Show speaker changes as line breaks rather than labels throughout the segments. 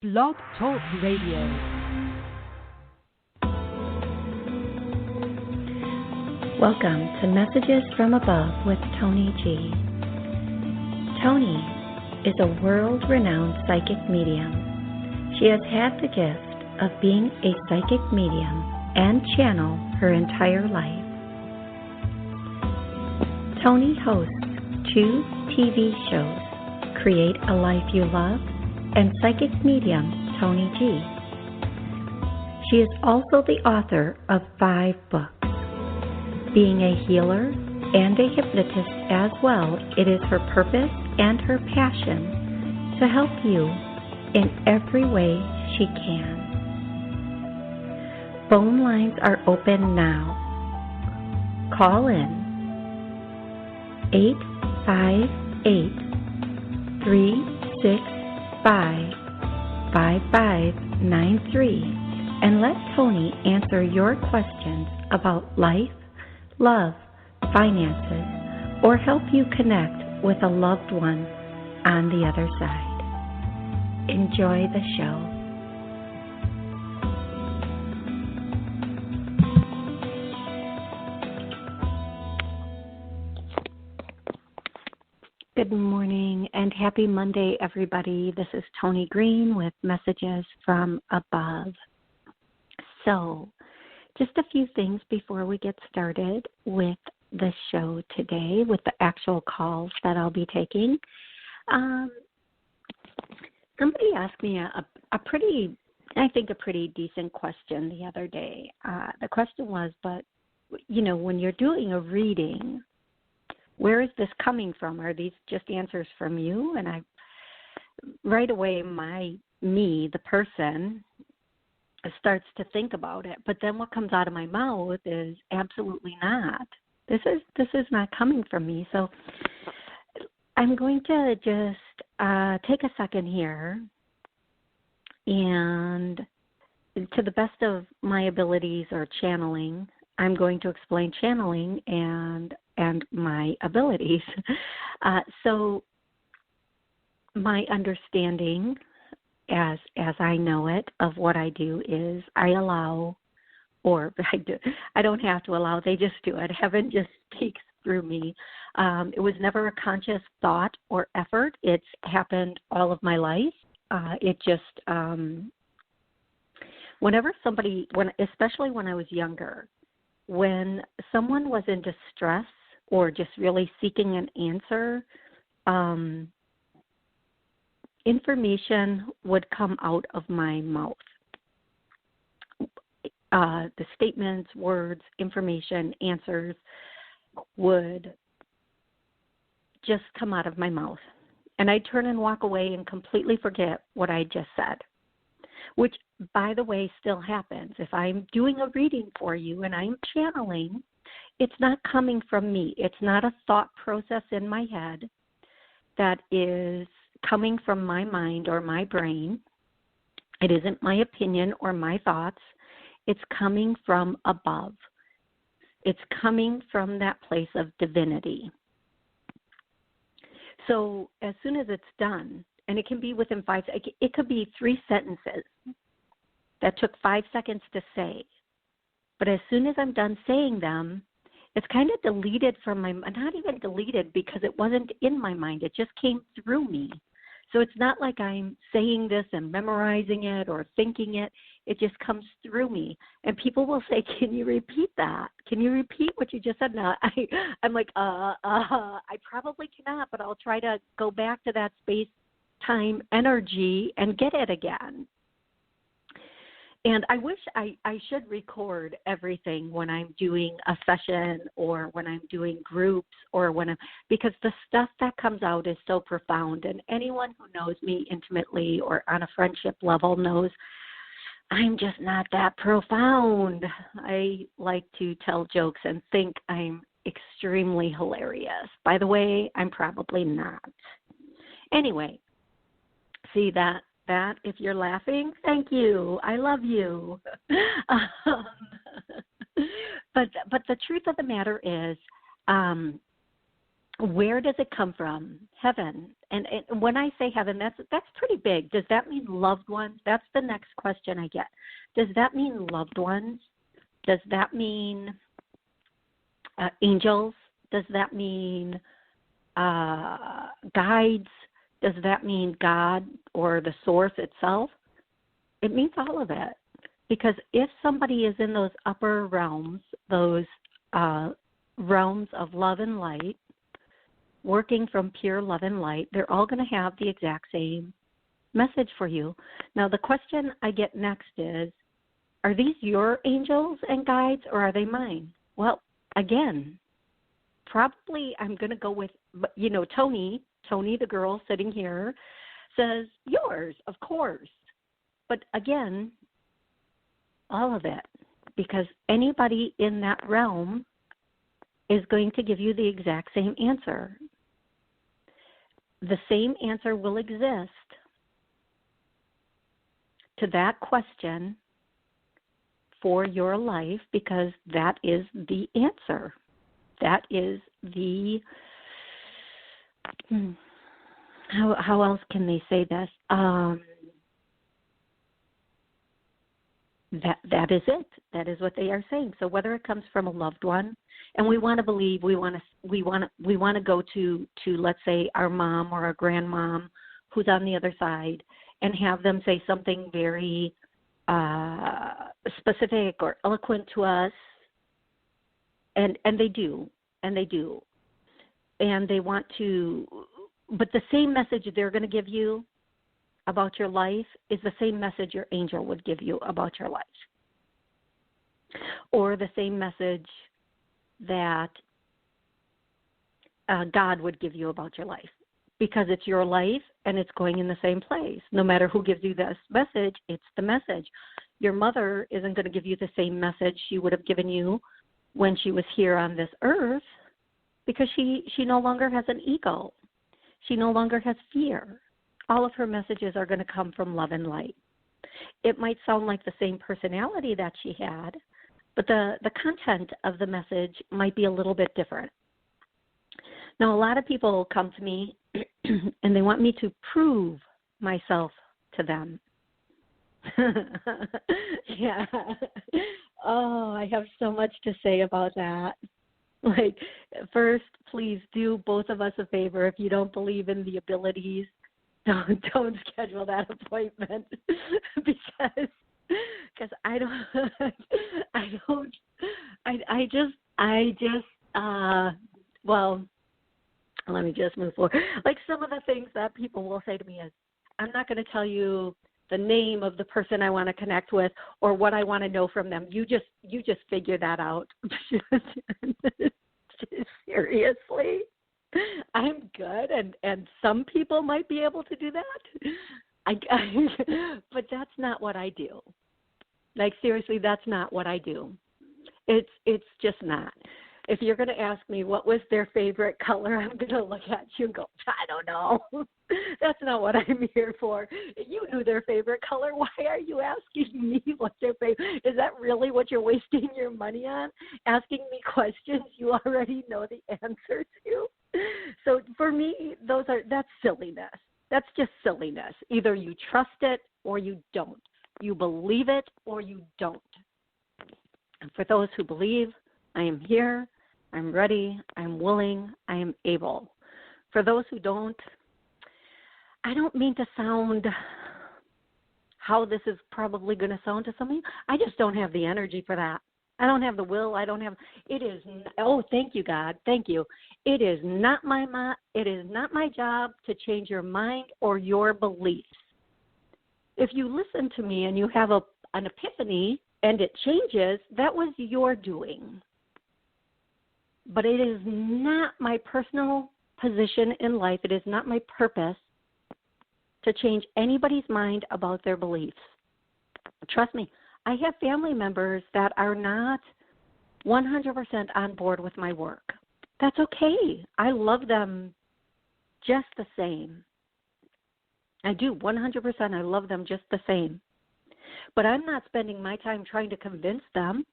Blog Talk Radio.
Welcome to Messages from Above with Toni G. Toni is a world-renowned psychic medium. She has had the gift of being a psychic medium and channel her entire life. Toni hosts 2 TV shows, Create a Life You Love and Psychic Medium Toni G. She is also the author of 5 books. Being a healer and a hypnotist as well, it is her purpose and her passion to help you in every way she can. Phone lines are open now. Call in 858-365-5593 and let Toni answer your questions about life, love, finances, or help you connect with a loved one on the other side. Enjoy the show. Good morning and happy Monday, everybody. This is Toni Greene with Messages from Above. So, just a few things before we get started with the show today, with the actual calls that I'll be taking. Somebody asked me a pretty decent question the other day. The question was, but, when you're doing a reading, where is this coming from? Are these just answers from you? And right away, the person, starts to think about it. But then what comes out of my mouth is absolutely not. This is not coming from me. So I'm going to just take a second here and to the best of my abilities or channeling, I'm going to explain channeling and my abilities. So my understanding, as I know it, of what I do is I allow, or I don't have to allow, they just do it. Heaven just speaks through me. It was never a conscious thought or effort. It's happened all of my life. It just, especially when I was younger, when someone was in distress or just really seeking an answer, information would come out of my mouth. The statements, words, information, answers would just come out of my mouth. And I'd turn and walk away and completely forget what I just said, which, by the way, still happens. If I'm doing a reading for you and I'm channeling, it's not coming from me. It's not a thought process in my head that is coming from my mind or my brain. It isn't my opinion or my thoughts. It's coming from above. It's coming from that place of divinity. So as soon as it's done, and it can be within it could be 3 sentences that took 5 seconds to say. But as soon as I'm done saying them, it's kind of deleted from not even deleted because it wasn't in my mind. It just came through me. So it's not like I'm saying this and memorizing it or thinking it. It just comes through me. And people will say, can you repeat that? Can you repeat what you just said? No, I'm like, I probably cannot, but I'll try to go back to that space-time energy and get it again. And I wish I should record everything when I'm doing a session or when I'm doing groups or because the stuff that comes out is so profound. And anyone who knows me intimately or on a friendship level knows I'm just not that profound. I like to tell jokes and think I'm extremely hilarious. By the way, I'm probably not. Anyway, see that if you're laughing, thank you. I love you. But the truth of the matter is, where does it come from? Heaven. And when I say heaven, that's pretty big. Does that mean loved ones? That's the next question I get. Does that mean loved ones? Does that mean angels? Does that mean guides? Does that mean God or the source itself? It means all of it. Because if somebody is in those upper realms, those realms of love and light, working from pure love and light, they're all going to have the exact same message for you. Now, the question I get next is, are these your angels and guides, or are they mine? Well, again, probably I'm going to go with, Toni, the girl sitting here, says yours, of course. But again, all of it, because anybody in that realm is going to give you the exact same answer. The same answer will exist to that question for your life, because that is the answer. That is the, how else can they say this? That is it. That is what they are saying. So whether it comes from a loved one, and we want to believe, we want to go to let's say our mom or our grandmom who's on the other side, and have them say something very specific or eloquent to us, and they do, and they want to, but the same message they're going to give you about your life is the same message your angel would give you about your life, or the same message that God would give you about your life, because it's your life and it's going in the same place. No matter who gives you this message, it's the message. Your mother isn't going to give you the same message she would have given you when she was here on this earth, because she no longer has an ego. She no longer has fear. All of her messages are going to come from love and light. It might sound like the same personality that she had, but the content of the message might be a little bit different. Now, a lot of people come to me and they want me to prove myself to them. Yeah. Oh, I have so much to say about that. Like, first, please do both of us a favor. If you don't believe in the abilities, don't schedule that appointment, because I just well, let me just move forward. Like, some of the things that people will say to me is, I'm not going to tell you the name of the person I want to connect with or what I want to know from them. You just figure that out. Seriously. I'm good, and some people might be able to do that. But that's not what I do. Like, seriously, that's not what I do. It's just not. If you're going to ask me what was their favorite color, I'm going to look at you and go, I don't know. That's not what I'm here for. You knew their favorite color. Why are you asking me what their favorite? Is that really what you're wasting your money on? Asking me questions you already know the answer to? So for me, that's silliness. That's just silliness. Either you trust it or you don't. You believe it or you don't. And for those who believe, I am here, I'm ready, I'm willing, I am able. For those who don't, I don't mean to sound how this is probably going to sound to some of you. I just don't have the energy for that. I don't have the will. Thank you, God. Thank you. It is not my job to change your mind or your beliefs. If you listen to me and you have an epiphany and it changes, that was your doing. But it is not my personal position in life. It is not my purpose to change anybody's mind about their beliefs. Trust me, I have family members that are not 100% on board with my work. That's okay. I love them just the same. I do, 100%. I love them just the same. But I'm not spending my time trying to convince them.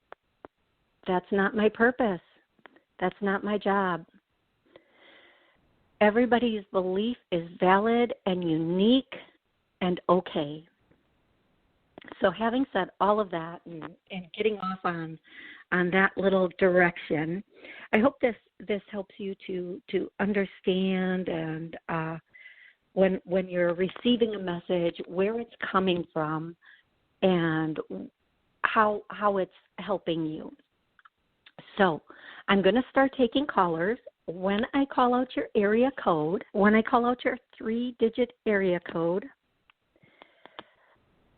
That's not my purpose. That's not my job. everybody's belief is valid and unique and okay. So having said all of that and getting off on that little direction, I hope this helps you to understand and when you're receiving a message, where it's coming from and how it's helping you. So I'm going to start taking callers. When I call out your area code, when I call out your 3-digit area code,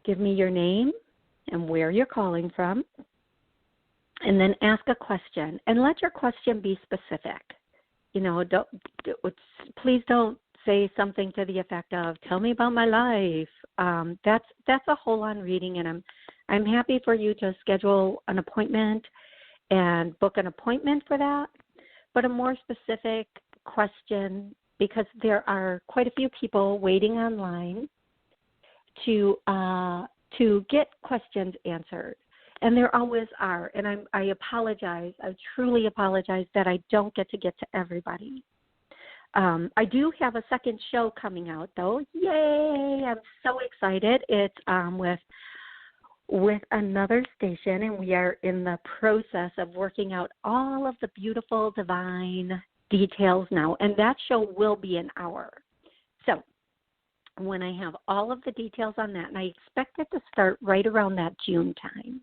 give me your name and where you're calling from, and then ask a question. And let your question be specific. You know, please don't say something to the effect of, tell me about my life. That's a whole-on reading, and I'm happy for you to schedule an appointment and book an appointment for that. But a more specific question, because there are quite a few people waiting online to get questions answered. And there always are. And I apologize. I truly apologize that I don't get to everybody. I do have a second show coming out, though. Yay! I'm so excited. It's with another station, and we are in the process of working out all of the beautiful divine details now. And that show will be an hour. So when I have all of the details on that, and I expect it to start right around that June time.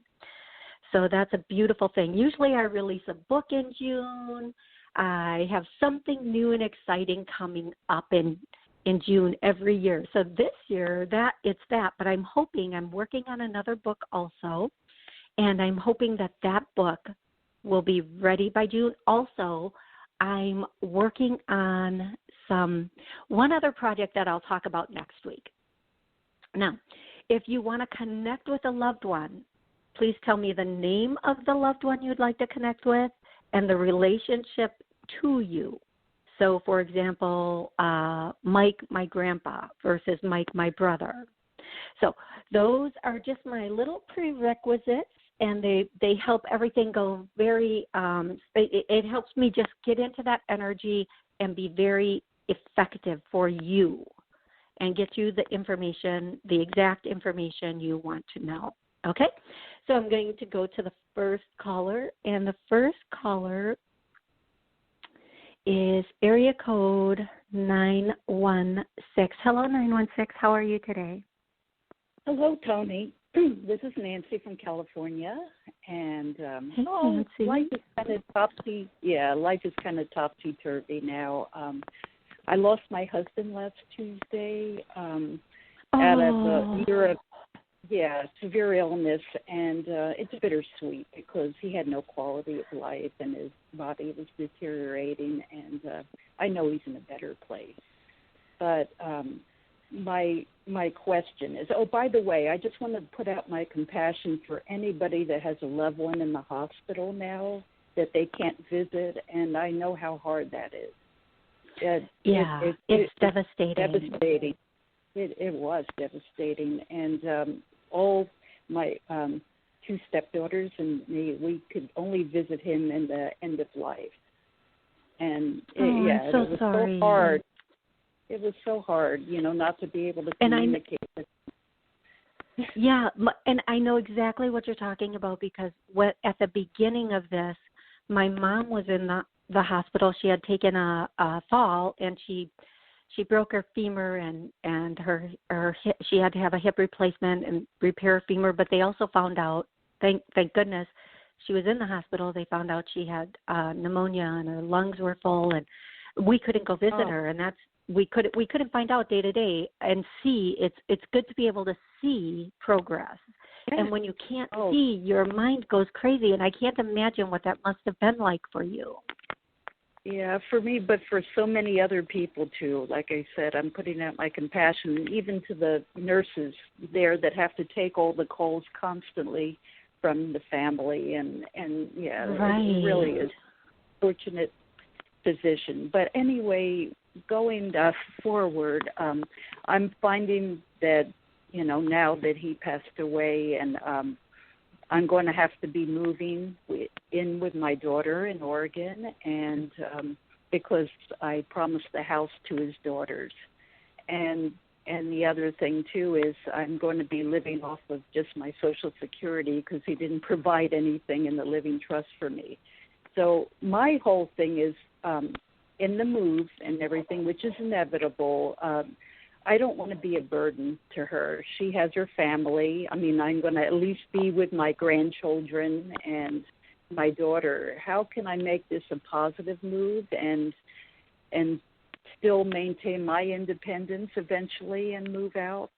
So that's a beautiful thing. Usually I release a book in June. I have something new and exciting coming up in June every year. So this year it's that, but I'm working on another book also, and I'm hoping that book will be ready by June. Also, I'm working on one other project that I'll talk about next week. Now, if you want to connect with a loved one, please tell me the name of the loved one you'd like to connect with and the relationship to you. So, for example, Mike, my grandpa, versus Mike, my brother. So those are just my little prerequisites, and they help everything go very, it helps me just get into that energy and be very effective for you and get you the information, the exact information you want to know. Okay? So I'm going to go to the first caller, and the first caller is area code 916. Hello, 916. How are you today?
Hello, Toni. This is Nancy from California, and
hey, Nancy.
Life is kind of topsy-turvy now. I lost my husband last Tuesday out of a year of severe illness, and it's bittersweet because he had no quality of life and his body was deteriorating, and I know he's in a better place. But my question is, by the way, I just want to put out my compassion for anybody that has a loved one in the hospital now that they can't visit, and I know how hard that is.
It's devastating.
Devastating. It was devastating, and all my 2 stepdaughters and me, we could only visit him in the end of life. And
I'm so
it was
sorry.
so hard. It was so hard, not to be able to communicate with him.
Yeah, and I know exactly what you're talking about because at the beginning of this, my mom was in the hospital. She had taken a fall, and she broke her femur, and her hip, she had to have a hip replacement and repair her femur. But they also found out, thank goodness, she was in the hospital. They found out she had pneumonia and her lungs were full, and we couldn't go visit her. And we couldn't find out day to day and see. It's good to be able to see progress. And when you can't see, your mind goes crazy. And I can't imagine what that must have been like for you.
Yeah, for me, but for so many other people, too. Like I said, I'm putting out my compassion, even to the nurses there that have to take all the calls constantly from the family. And
right.
It really is a fortunate position. But anyway, going forward, I'm finding that, now that he passed away, and I'm going to have to be moving in with my daughter in Oregon, and because I promised the house to his daughters. And the other thing, too, is I'm going to be living off of just my Social Security because he didn't provide anything in the living trust for me. So my whole thing is in the move and everything, which is inevitable, I don't want to be a burden to her. She has her family. I mean, I'm going to at least be with my grandchildren and my daughter. How can I make this a positive move and still maintain my independence eventually and move out?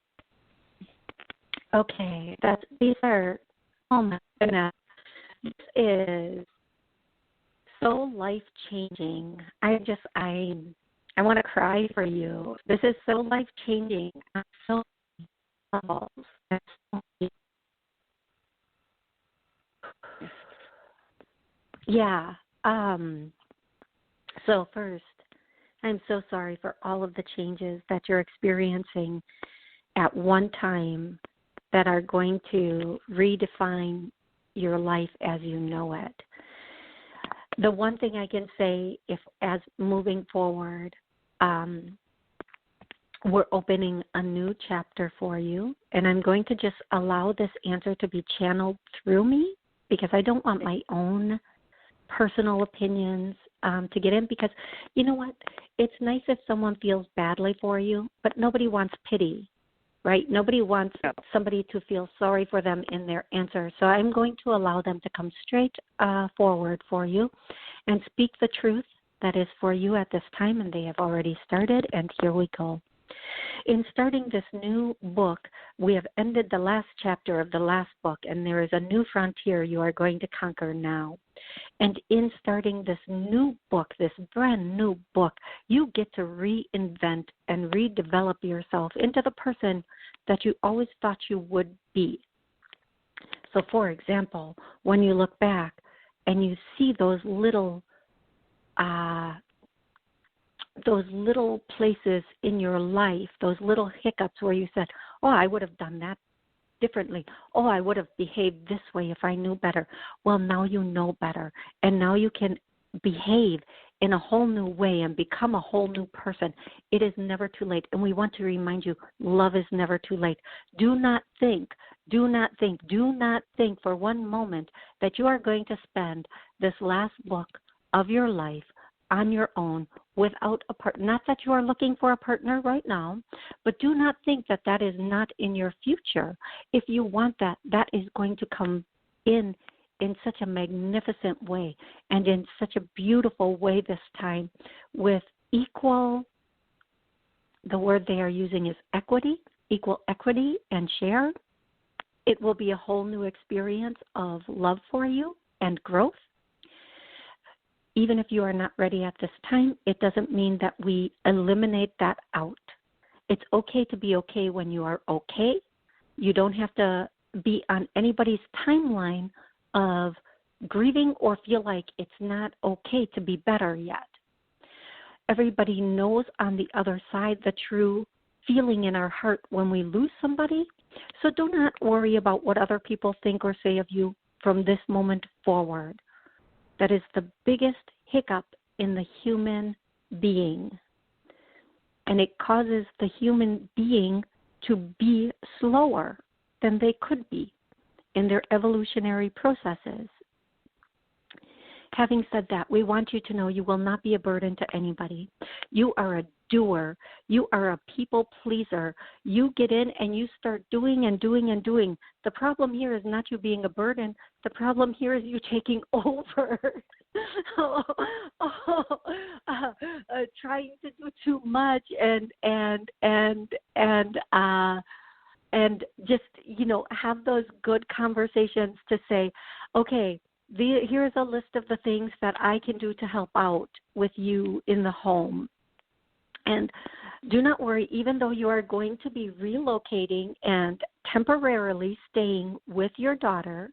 Okay, these are, oh my goodness, this is so life-changing. I want to cry for you. This is so life-changing on so many levels. Yeah. So first, I'm so sorry for all of the changes that you're experiencing at one time that are going to redefine your life as you know it. The one thing I can say, as moving forward, we're opening a new chapter for you, and I'm going to just allow this answer to be channeled through me because I don't want my own personal opinions to get in, because you know what? It's nice if someone feels badly for you, but nobody wants pity, right? Nobody wants somebody to feel sorry for them in their answer. So I'm going to allow them to come straight forward for you and speak the truth that is for you at this time, and they have already started, and here we go. In starting this new book, we have ended the last chapter of the last book, and there is a new frontier you are going to conquer now. And in starting this new book, this brand new book, you get to reinvent and redevelop yourself into the person that you always thought you would be. So, for example, when you look back and you see those little places in your life, those little hiccups where you said, oh, I would have done that differently. Oh, I would have behaved this way if I knew better. Well, now you know better, and now you can behave in a whole new way and become a whole new person. It is never too late, and we want to remind you, love is never too late. Do not think for one moment that you are going to spend this last book of your life on your own without a partner. Not that you are looking for a partner right now, but do not think that that is not in your future. If you want that, that is going to come in such a magnificent way and in such a beautiful way this time with equal, the word they are using is equity, equal equity and share. It will be a whole new experience of love for you and growth. Even if you are not ready at this time, it doesn't mean that we eliminate that out. It's okay to be okay when you are okay. You don't have to be on anybody's timeline of grieving or feel like it's not okay to be better yet. Everybody knows on the other side the true feeling in our heart when we lose somebody. So do not worry about what other people think or say of you from this moment forward. That is the biggest hiccup in the human being. And it causes the human being to be slower than they could be in their evolutionary processes. Having said that, we want you to know you will not be a burden to anybody. You are a doer. You are a people pleaser. You get in and you start doing and doing and doing. The problem here is not you being a burden. The problem here is you taking over. Trying to do too much and just, have those good conversations to say, okay, here's a list of the things that I can do to help out with you in the home. And do not worry, even though you are going to be relocating and temporarily staying with your daughter,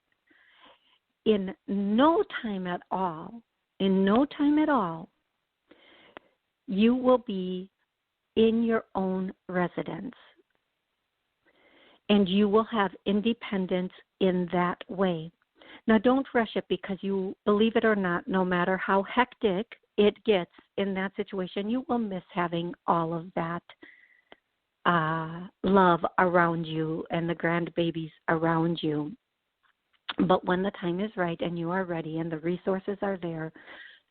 in no time at all, you will be in your own residence. And you will have independence in that way. Now, don't rush it, because you, believe it or not, no matter how hectic it gets in that situation, you will miss having all of that love around you and the grandbabies around you. But when the time is right and you are ready and the resources are there,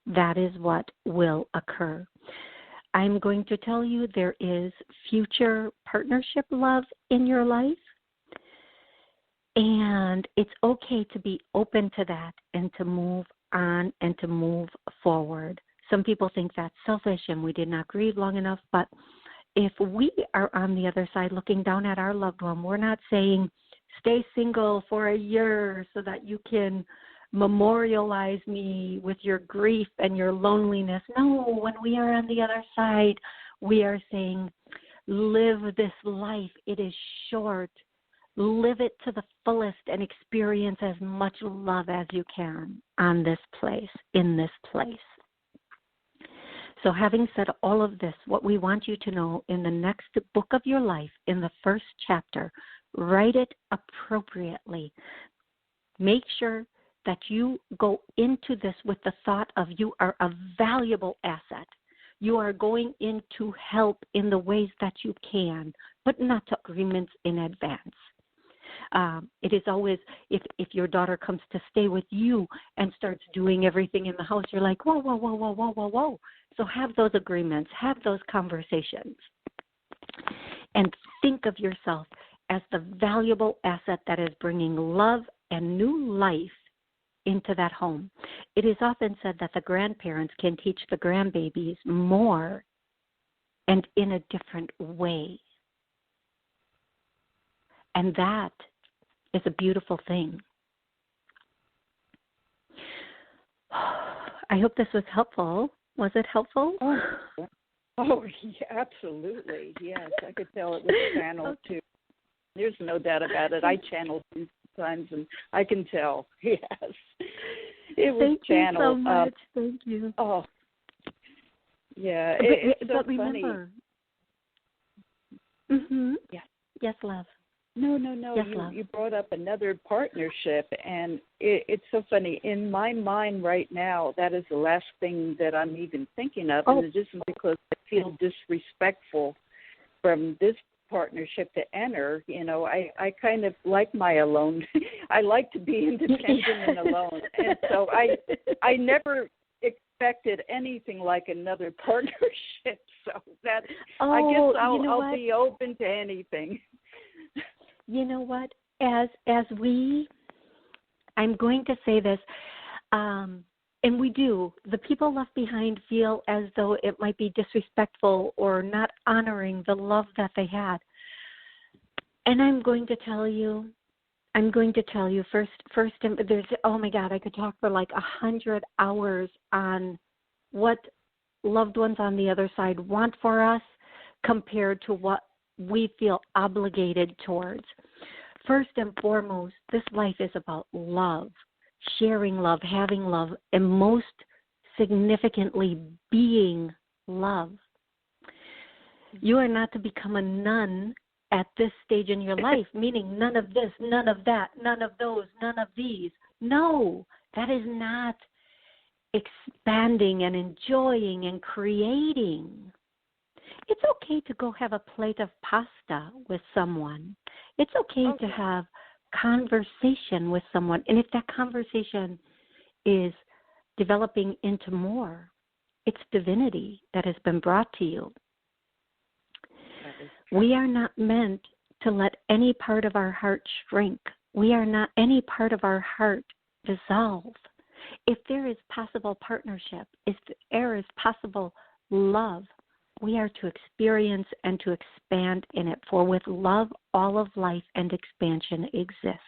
that is what will occur. I'm going to tell you there is future partnership love in your life, and it's okay to be open to that and to move on and to move forward. Some people think that's selfish and we did not grieve long enough, but if we are on the other side looking down at our loved one, we're not saying stay single for a year so that you can memorialize me with your grief and your loneliness. No, when we are on the other side, we are saying live this life. It is short. Live it to the fullest and experience as much love as you can on this place, in this place. So having said all of this, what we want you to know in the next book of your life, in the first chapter, write it appropriately. Make sure that you go into this with the thought of you are a valuable asset. You are going in to help in the ways that you can, but not to agreements in advance. It is always, if your daughter comes to stay with you and starts doing everything in the house, you're like, whoa, whoa, whoa, whoa, whoa, whoa, whoa. So have those agreements, have those conversations, and think of yourself as the valuable asset that is bringing love and new life into that home. It is often said that the grandparents can teach the grandbabies more and in a different way. And that is a beautiful thing. I hope this was helpful. Was it helpful?
Oh yeah, absolutely. Yes, I could tell it was channeled too. There's no doubt about it. I channeled sometimes, and I can tell. Yes, it was channeled.
Thank you so much. Thank you.
Oh, yeah. It's so
but remember.
funny.
Mhm.
Yeah.
Yes, love.
No.
Yes, love.
You brought up another partnership, and it's so funny. In my mind right now, that is the last thing that I'm even thinking of, and it's just because I feel disrespectful from this partnership to enter. You know, I kind of like my alone. I like to be independent and alone, and so I never expected anything like another partnership. So that I guess I'll be open to anything.
You know what? I'm going to say this, and we do. The people left behind feel as though it might be disrespectful or not honoring the love that they had. And I'm going to tell you first. There's, oh my God, I could talk for like 100 hours on what loved ones on the other side want for us compared to what we feel obligated towards. First and foremost, this life is about love, sharing love, having love, and most significantly, being love. You are not to become a nun at this stage in your life, meaning none of this, none of that, none of those, none of these. No, that is not expanding and enjoying and creating. It's okay to go have a plate of pasta with someone. It's okay to have conversation with someone. And if that conversation is developing into more, it's divinity that has been brought to you. We are not meant to let any part of our heart shrink. We are not any part of our heart dissolve. If there is possible partnership, if there is possible love, we are to experience and to expand in it. For with love, all of life and expansion exists.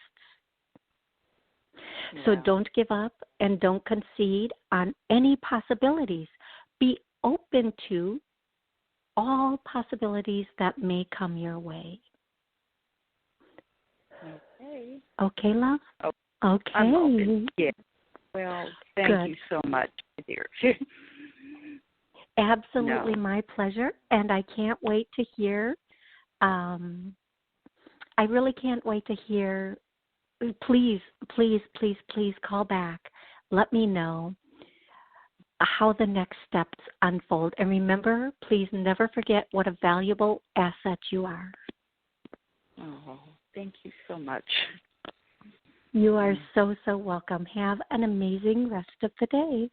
Yeah. So don't give up and don't concede on any possibilities. Be open to all possibilities that may come your way.
Okay.
Okay, love?
Oh,
okay.
I'm open. Yeah. Well, thank you so much, dear.
Absolutely my pleasure, and I can't wait to hear. I really can't wait to hear. Please call back. Let me know how the next steps unfold. And remember, please never forget what a valuable asset you are.
Oh, thank you so much.
You are so, so welcome. Have an amazing rest of the day.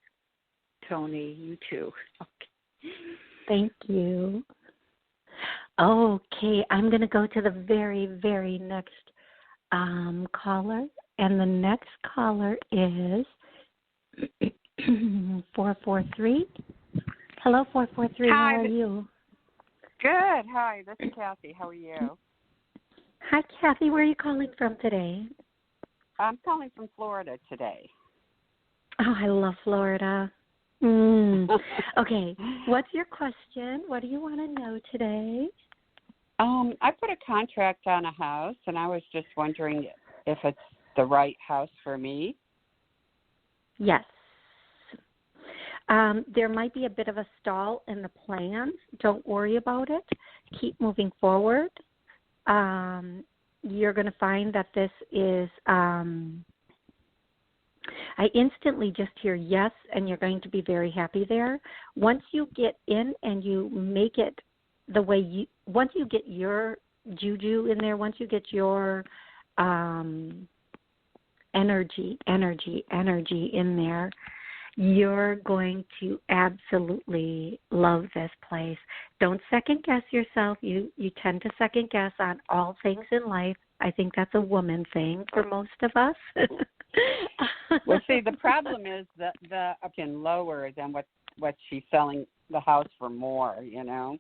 Toni, you too. Okay.
Thank you. Okay, I'm going to go to the very, very next caller. And the next caller is 443. Hello, 443.
Hi.
How are you?
Good. Hi, this is Kathy. How are you?
Hi, Kathy. Where are you calling from today?
I'm calling from Florida today.
Oh, I love Florida. Okay, what's your question? What do you want to know today?
I put a contract on a house, and I was just wondering if it's the right house for me.
Yes. There might be a bit of a stall in the plans. Don't worry about it. Keep moving forward. You're going to find that this is, I instantly just hear yes, and you're going to be very happy there. Once you get in and you make it the way you, once you get your juju in there, once you get your energy in there, you're going to absolutely love this place. Don't second guess yourself. You tend to second guess on all things in life. I think that's a woman thing for most of us.
Well, see, the problem is that the up and lower than what she's selling the house for more, you know.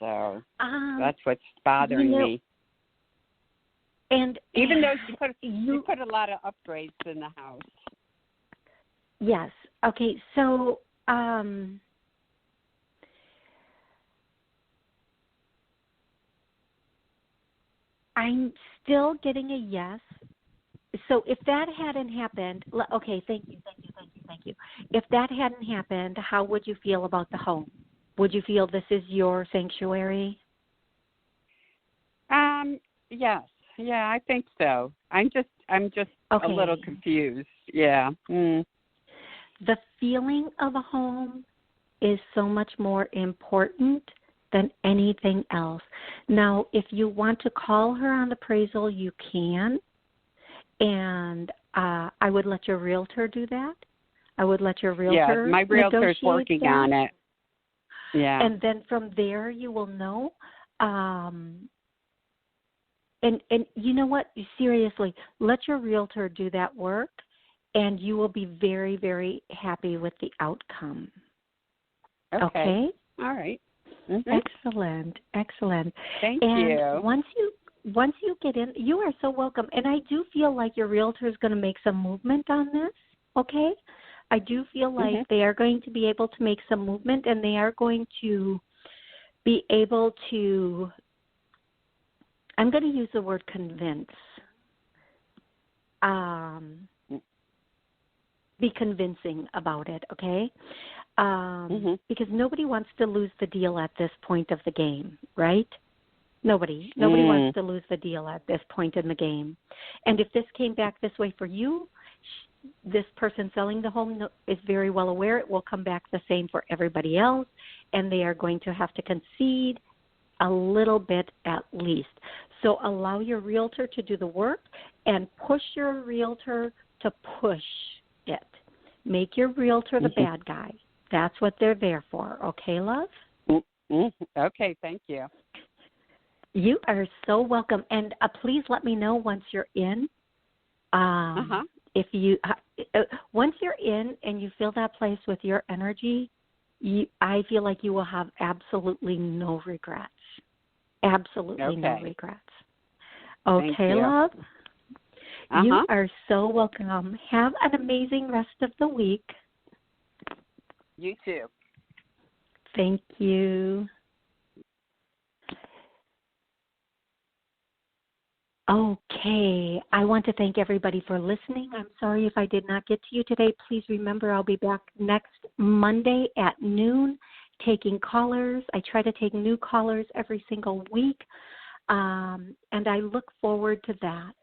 So that's what's bothering me.
And
even though she put a lot of upgrades in the house.
Yes. Okay. So, I'm still getting a yes. So if that hadn't happened, okay, thank you. If that hadn't happened, how would you feel about the home? Would you feel this is your sanctuary?
Yes. Yeah, I think so. I'm just
okay.
A little confused. Yeah.
The feeling of a home is so much more important than anything else. Now, if you want to call her on appraisal, you can. And I would let your realtor do that. I would let your realtor
Yeah, my realtor's working
that.
on it. Yeah.
And then from there you will know. And you know what? Seriously, let your realtor do that work, and you will be very, very happy with the outcome. Okay?
All right. Mm-hmm.
Excellent.
Thank
and
you.
Once you get in, you are so welcome. And I do feel like your realtor is going to make some movement on this, okay? I do feel like they are going to be able to make some movement, and they are going to be able to, I'm going to use the word convince, be convincing about it, okay? Because nobody wants to lose the deal at this point of the game, right? Nobody wants to lose the deal at this point in the game. And if this came back this way for you, this person selling the home is very well aware it will come back the same for everybody else, and they are going to have to concede a little bit at least. So allow your realtor to do the work and push your realtor to push it. Make your realtor the bad guy. That's what they're there for. Okay, love?
Okay, thank you.
You are so welcome. And please let me know once you're in. If you once you're in and you feel that place with your energy, I feel like you will have absolutely no regrets. Absolutely no regrets. Okay, love? You are so welcome. Have an amazing rest of the week.
You too.
Thank you. Okay. I want to thank everybody for listening. I'm sorry if I did not get to you today. Please remember I'll be back next Monday at noon taking callers. I try to take new callers every single week, and I look forward to that.